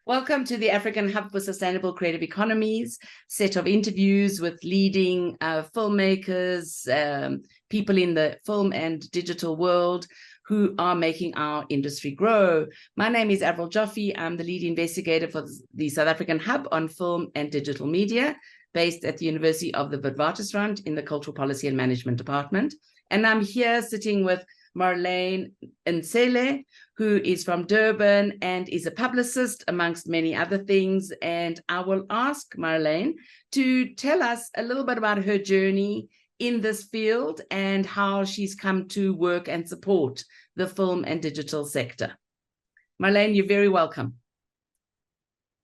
Welcome to the African Hub for Sustainable Creative Economies, set of interviews with leading filmmakers, people in the film and digital world who are making our industry grow. My name is Avril Joffe. I'm the lead investigator for the South African Hub on Film and Digital Media, based at the University of the Witwatersrand in the Cultural Policy and Management Department. And I'm here sitting with Marylin Ntsele, who is from Durban and is a publicist, amongst many other things. And I will ask Marylin to tell us a little bit about her journey in this field and how she's come to work and support the film and digital sector. Marylin, you're very welcome.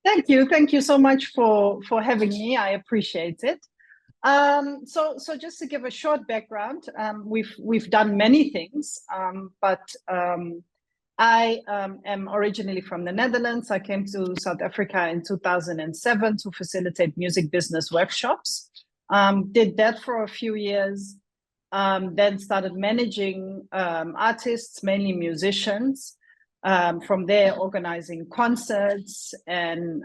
Thank you. Thank you so much for having me. I appreciate it. So just to give a short background, we've done many things, but I am originally from the Netherlands. I came to South Africa in 2007 to facilitate music business workshops. Did that for a few years, then started managing artists, mainly musicians. From there, organizing concerts, and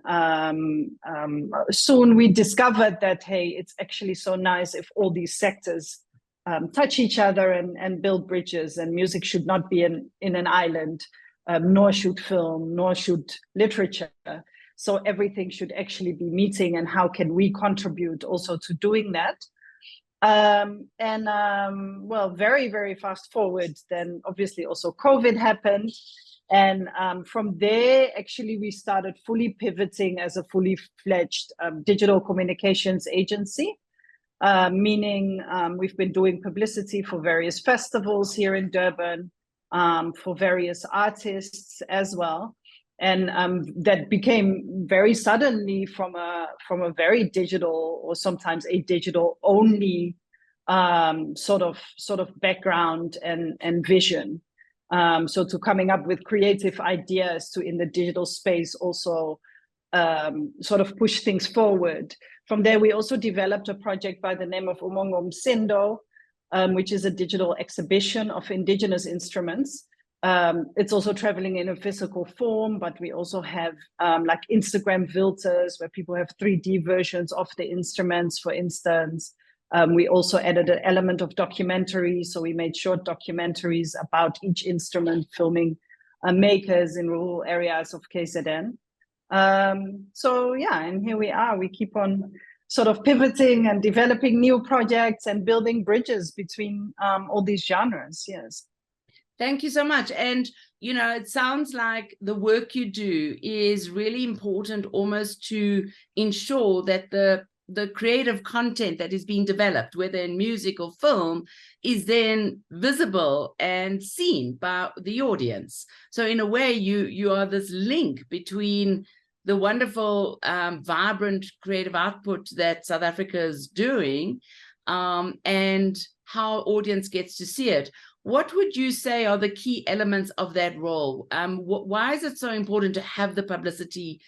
soon we discovered that, hey, it's actually so nice if all these sectors touch each other and build bridges, and music should not be in an island, nor should film, nor should literature. So everything should actually be meeting, and how can we contribute also to doing that? Well, very, very fast forward, then obviously also COVID happened. And from there, actually, we started fully pivoting as a fully fledged digital communications agency, meaning we've been doing publicity for various festivals here in Durban, for various artists as well. And that became very suddenly from a very digital, or sometimes a digital only sort of background and vision. So to coming up with creative ideas to, in the digital space, also sort of push things forward. From there, we also developed a project by the name of Msindo, which is a digital exhibition of indigenous instruments. It's also traveling in a physical form, but we also have like Instagram filters where people have 3D versions of the instruments, for instance. We also added an element of documentary. So we made short documentaries about each instrument, filming makers in rural areas of KZN. So yeah, and here we are. We keep on sort of pivoting and developing new projects and building bridges between all these genres. Yes. Thank you so much. And, you know, it sounds like the work you do is really important, almost to ensure that the creative content that is being developed, whether in music or film, is then visible and seen by the audience. So in a way, you are this link between the wonderful, vibrant creative output that South Africa is doing and how audience gets to see it. What would you say are the key elements of that role? Why is it so important to have the publicity?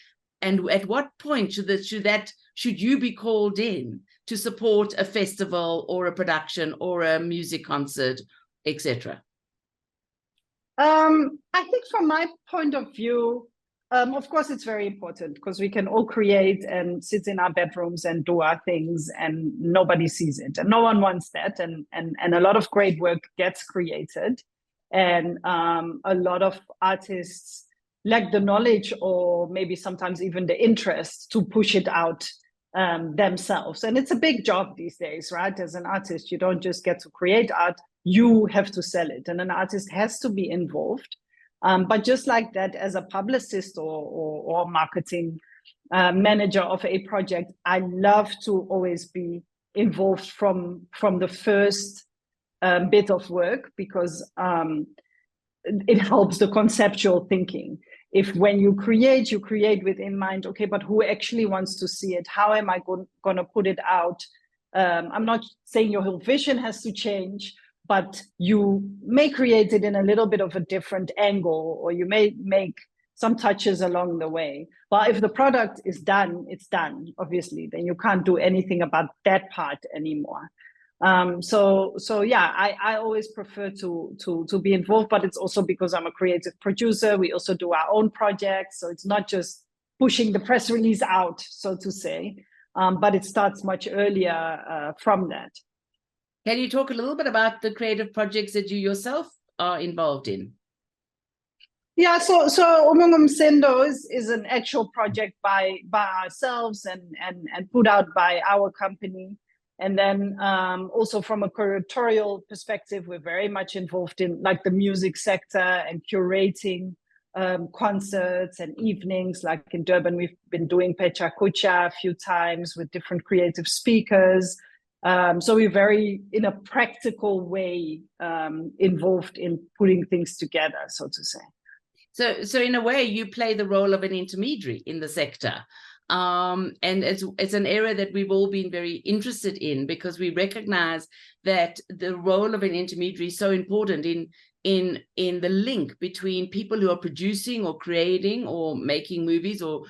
And at what point should you be called in to support a festival or a production or a music concert, etc.? I think from my point of view, of course, it's very important because we can all create and sit in our bedrooms and do our things and nobody sees it, and no one wants that. And a lot of great work gets created, and a lot of artists lack the knowledge, or maybe sometimes even the interest, to push it out themselves. And it's a big job these days, right? As an artist, you don't just get to create art, you have to sell it, and an artist has to be involved. But just like that, as a publicist or marketing manager of a project, I love to always be involved from the first bit of work, because it helps the conceptual thinking. If when you create with in mind, okay, but who actually wants to see it? How am I going to put it out? I'm not saying your whole vision has to change, but you may create it in a little bit of a different angle, or you may make some touches along the way. But if the product is done, it's done, obviously, then you can't do anything about that part anymore. So yeah, I always prefer to be involved, but it's also because I'm a creative producer. We also do our own projects, so it's not just pushing the press release out, so to say. But it starts much earlier from that. Can you talk a little bit about the creative projects that you yourself are involved in? Yeah, so Umungumsendo is an actual project by ourselves and put out by our company. And then also from a curatorial perspective, we're very much involved in like the music sector and curating concerts and evenings. Like in Durban, we've been doing Pecha Kucha a few times with different creative speakers. So we're very, in a practical way, involved in putting things together, so to say. So in a way, you play the role of an intermediary in the sector. And it's an area that we've all been very interested in, because we recognize that the role of an intermediary is so important in the link between people who are producing or creating or making movies or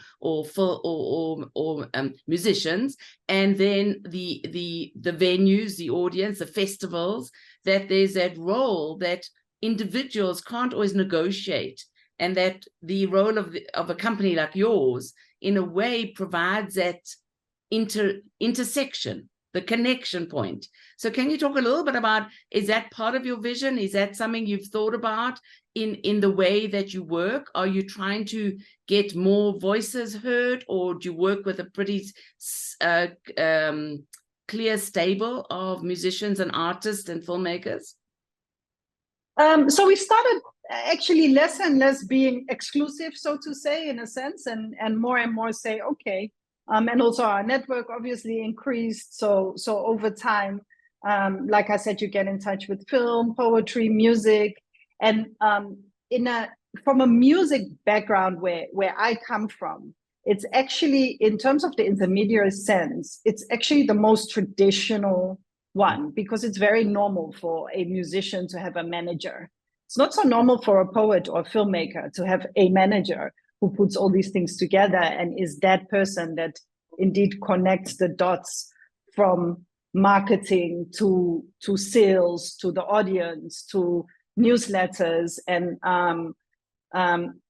musicians, and then the venues, the audience, the festivals. That there's that role that individuals can't always negotiate, and that the role of a company like yours in a way provides that intersection, the connection point. So can you talk a little bit about, is that part of your vision? Is that something you've thought about in the way that you work? Are you trying to get more voices heard, or do you work with a pretty clear stable of musicians and artists and filmmakers? So we started actually less and less being exclusive, so to say, in a sense, and more say, okay. And also our network obviously increased. So over time, like I said, you get in touch with film, poetry, music, and from a music background where I come from, it's actually, in terms of the intermediary sense, it's actually the most traditional one, because it's very normal for a musician to have a manager. It's not so normal for a poet or filmmaker to have a manager who puts all these things together and is that person that indeed connects the dots from marketing to sales, to the audience, to newsletters. And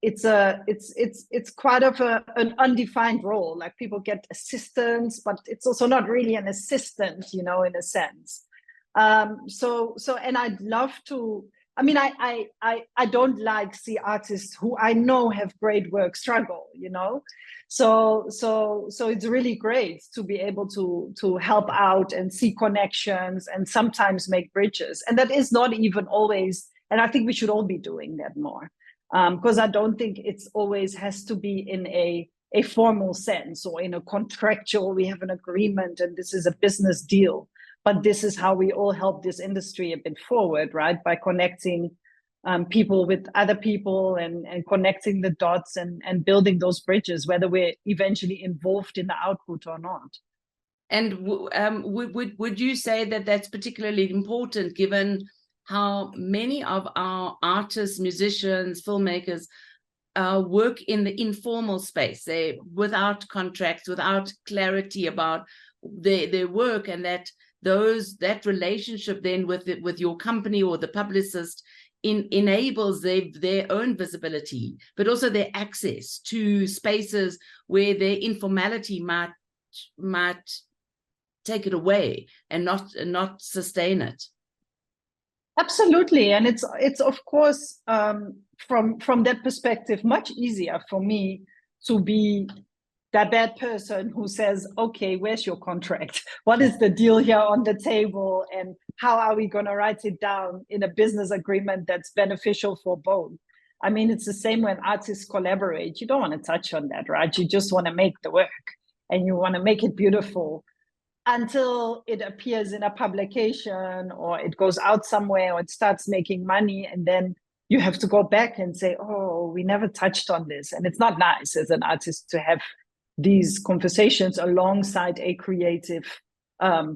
it's quite of an undefined role. Like, people get assistants, but it's also not really an assistant, in a sense. And I'd love to, I don't like see artists who I know have great work struggle, So it's really great to be able to help out and see connections and sometimes make bridges. And that is not even always, and I think we should all be doing that more. Because I don't think it's always has to be in a formal sense or in a contractual, we have an agreement and this is a business deal. But this is how we all help this industry a bit forward, right? By connecting people with other people and connecting the dots and building those bridges, whether we're eventually involved in the output or not. And would you say that that's particularly important, given how many of our artists, musicians, filmmakers work in the informal space? They without contracts, without clarity about their work, and that relationship then with your company or the publicist enables their own visibility, but also their access to spaces where their informality might take it away and not sustain it. Absolutely. And it's of course, from that perspective, much easier for me to be that bad person who says, okay, where's your contract? What is the deal here on the table? And how are we going to write it down in a business agreement that's beneficial for both? I mean, it's the same when artists collaborate. You don't want to touch on that, right? You just want to make the work and you want to make it beautiful until it appears in a publication or it goes out somewhere or it starts making money. And then you have to go back and say, oh, we never touched on this. And it's not nice as an artist to have these conversations alongside a creative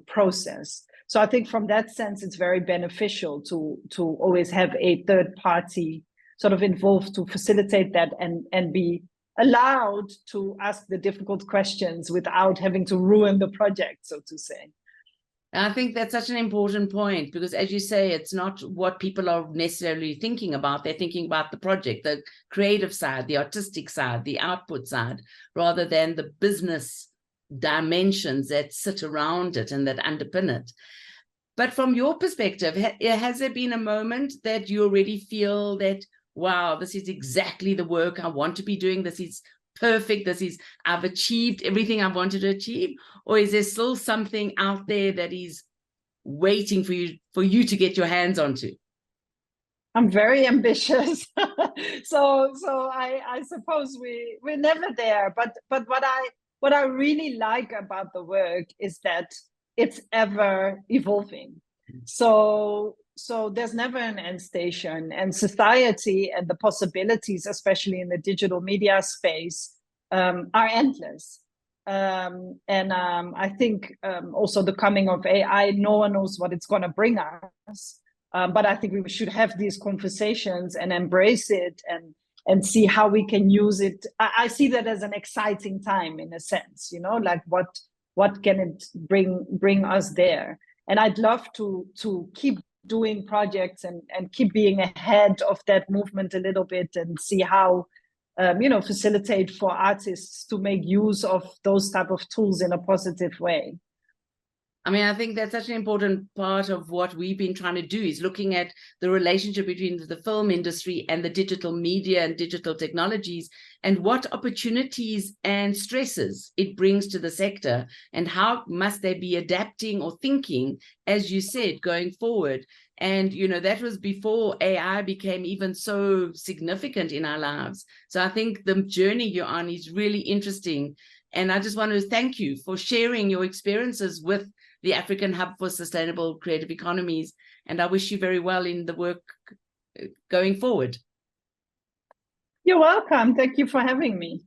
process. So I think from that sense, it's very beneficial to always have a third party sort of involved to facilitate that and be allowed to ask the difficult questions without having to ruin the project, so to say. I think that's such an important point, because as you say, it's not what people are necessarily thinking about. They're thinking about the project, the creative side, the artistic side, the output side, rather than the business dimensions that sit around it and that underpin it. But from your perspective, has there been a moment that you already feel that, wow, this is exactly the work I want to be doing, this is perfect, I've achieved everything I wanted to achieve? Or is there still something out there that is waiting for you to get your hands onto? I'm very ambitious. so I suppose we're never there. But what I really like about the work is that it's ever evolving. So there's never an end station, and society and the possibilities, especially in the digital media space, are endless. I think also the coming of AI, no one knows what it's going to bring us. But I think we should have these conversations and embrace it and see how we can use it. I see that as an exciting time, in a sense, like what can it bring us there? And I'd love to keep doing projects and keep being ahead of that movement a little bit, and see how facilitate for artists to make use of those type of tools in a positive way. I mean, I think that's such an important part of what we've been trying to do, is looking at the relationship between the film industry and the digital media and digital technologies, and what opportunities and stresses it brings to the sector, and how must they be adapting or thinking, as you said, going forward. And, that was before AI became even so significant in our lives. So I think the journey you're on is really interesting. And I just want to thank you for sharing your experiences with the African Hub for Sustainable Creative Economies. And I wish you very well in the work going forward. You're welcome. Thank you for having me.